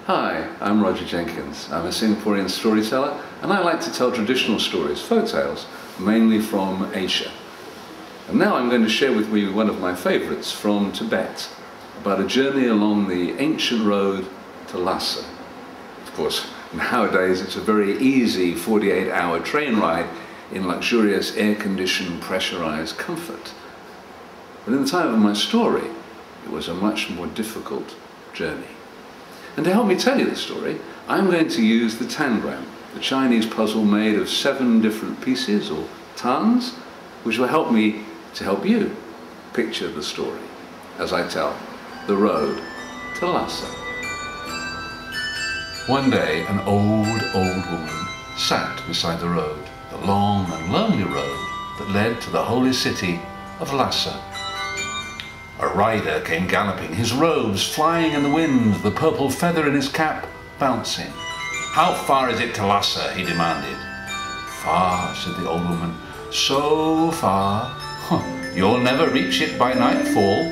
Hi, I'm Roger Jenkins. I'm a Singaporean storyteller and I like to tell traditional stories, folk tales, mainly from Asia. And now I'm going to share with you one of my favourites from Tibet, about a journey along the ancient road to Lhasa. Of course, nowadays it's a very easy 48-hour train ride in luxurious air-conditioned pressurised comfort. But in the time of my story, it was a much more difficult journey. And to help me tell you the story, I'm going to use the tangram, the Chinese puzzle made of 7 different pieces, or tans, which will help me to help you picture the story as I tell the road to Lhasa. One day, an old woman sat beside the road, the long and lonely road that led to the holy city of Lhasa. A rider came galloping, his robes flying in the wind, the purple feather in his cap bouncing. "How far is it to Lhasa?" he demanded. "Far," said the old woman. "So far? You'll never reach it by nightfall."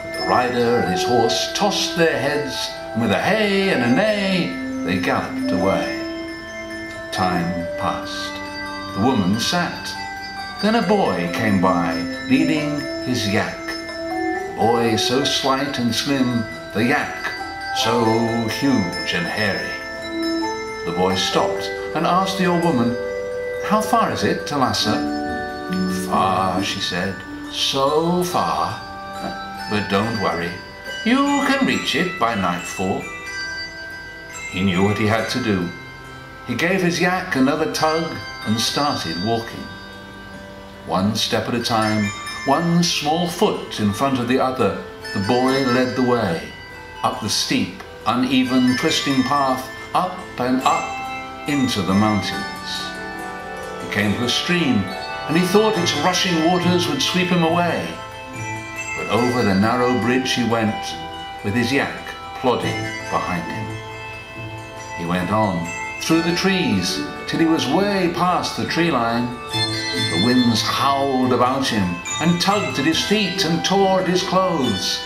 But the rider and his horse tossed their heads, and with a hey and a neigh, they galloped away. Time passed. The woman sat. Then a boy came by, leading his yak. Boy so slight and slim, the yak so huge and hairy. The boy stopped and asked the old woman, "How far is it to Lhasa?" "Far," she said, "so far. But don't worry, you can reach it by nightfall." He knew what he had to do. He gave his yak another tug and started walking. One step at a time, one small foot in front of the other, the boy led the way, up the steep, uneven, twisting path, up and up into the mountains. He came to a stream, and he thought its rushing waters would sweep him away. But over the narrow bridge he went, with his yak plodding behind him. He went on, through the trees, till he was way past the tree line. The winds howled about him and tugged at his feet and tore at his clothes.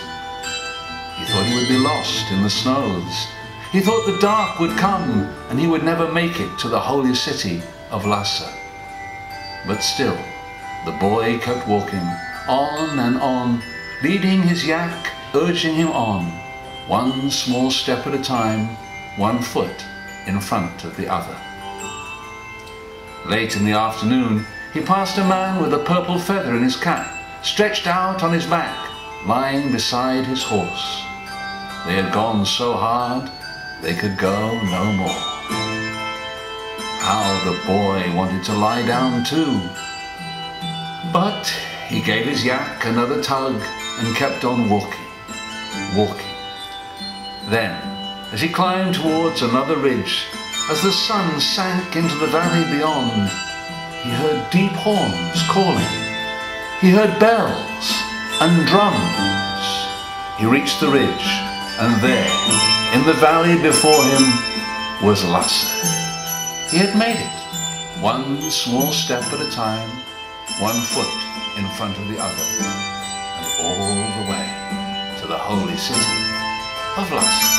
He thought he would be lost in the snows. He thought the dark would come and he would never make it to the holy city of Lhasa. But still, the boy kept walking on and on, leading his yak, urging him on, one small step at a time, one foot in front of the other. Late in the afternoon, he passed a man with a purple feather in his cap, stretched out on his back, lying beside his horse. They had gone so hard, they could go no more. How the boy wanted to lie down too. But he gave his yak another tug and kept on walking, walking. Then, as he climbed towards another ridge, as the sun sank into the valley beyond, he heard deep horns calling. He heard bells and drums. He reached the ridge, and there, in the valley before him, was Lhasa. He had made it, one small step at a time, one foot in front of the other, and all the way to the holy city of Lhasa.